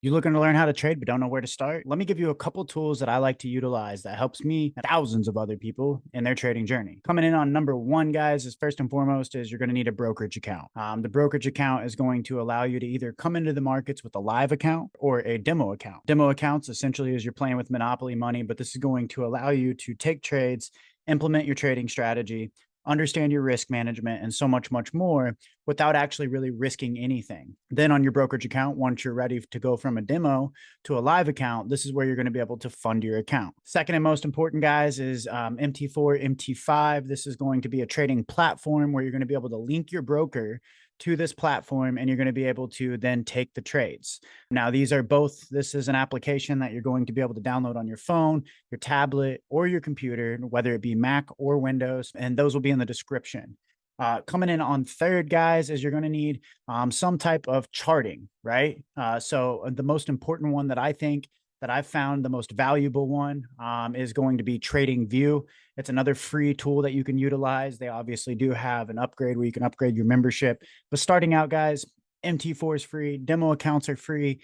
You looking to learn how to trade but don't know where to start? Let me give you a couple tools that I like to utilize that helps me and thousands of other people in their trading journey. Coming in on number one, guys, is first and foremost is you're going to need a brokerage account. The brokerage account is going to allow you to either come into the markets with a live account or a demo account. Demo accounts essentially is you're playing with monopoly money, but this is going to allow you to take trades, implement your trading strategy, understand your risk management, and so much, much more without actually really risking anything. Then on your brokerage account, once you're ready to go from a demo to a live account, this is where you're going to be able to fund your account. Second and most important, guys, is MT4, MT5. This is going to be a trading platform where you're going to be able to link your broker to this platform and you're going to be able to then take the trades. Now, this is an application that you're going to be able to download on your phone, your tablet, or your computer, whether it be Mac or Windows, and those will be in the description. Coming in on third, guys, is you're going to need some type of charting, right? So the most important one that I think that I've found the most valuable one is going to be Trading View. It's another free tool that you can utilize. They obviously do have an upgrade where you can upgrade your membership. But starting out, guys, MT4 is free. Demo accounts are free.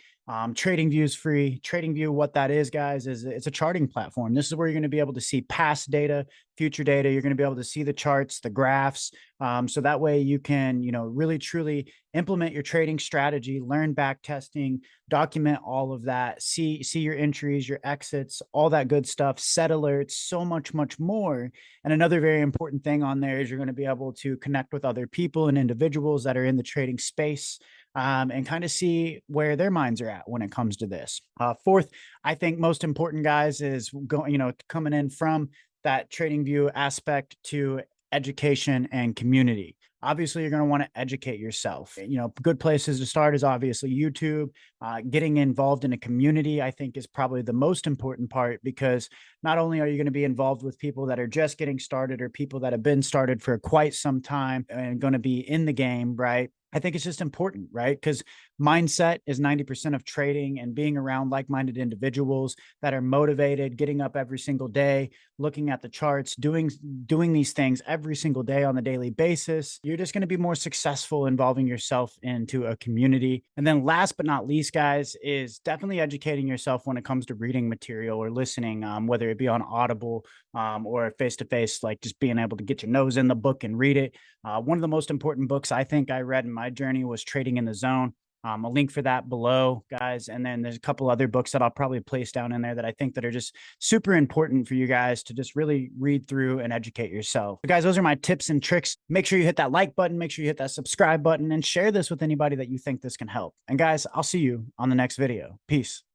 Trading View is free. Trading View, what that is, guys, is it's a charting platform. This is where you're going to be able to see past data, future data. You're going to be able to see the charts, the graphs. So that way you can, really truly implement your trading strategy, learn back testing, document all of that, see your entries, your exits, all that good stuff, set alerts, so much, much more. And another very important thing on there is you're going to be able to connect with other people and individuals that are in the trading space. And kind of see where their minds are at when it comes to this. Fourth, I think most important, guys, is coming in from that Trading View aspect to education and community. Obviously, you're going to want to educate yourself. Good places to start is obviously YouTube. Getting involved in a community, I think, is probably the most important part, because not only are you going to be involved with people that are just getting started or people that have been started for quite some time and going to be in the game, right? I think it's just important, right? Because mindset is 90% of trading, and being around like-minded individuals that are motivated, getting up every single day, looking at the charts, doing these things every single day on a daily basis. You're just going to be more successful involving yourself into a community. And then last but not least, guys, is definitely educating yourself when it comes to reading material or listening, whether it be on Audible or face-to-face, like just being able to get your nose in the book and read it. One of the most important books I think I read in my journey was Trading in the Zone. A link for that below, guys. And then there's a couple other books that I'll probably place down in there that I think that are just super important for you guys to just really read through and educate yourself. So guys, those are my tips and tricks. Make sure you hit that like button, make sure you hit that subscribe button, and share this with anybody that you think this can help. And guys, I'll see you on the next video. Peace.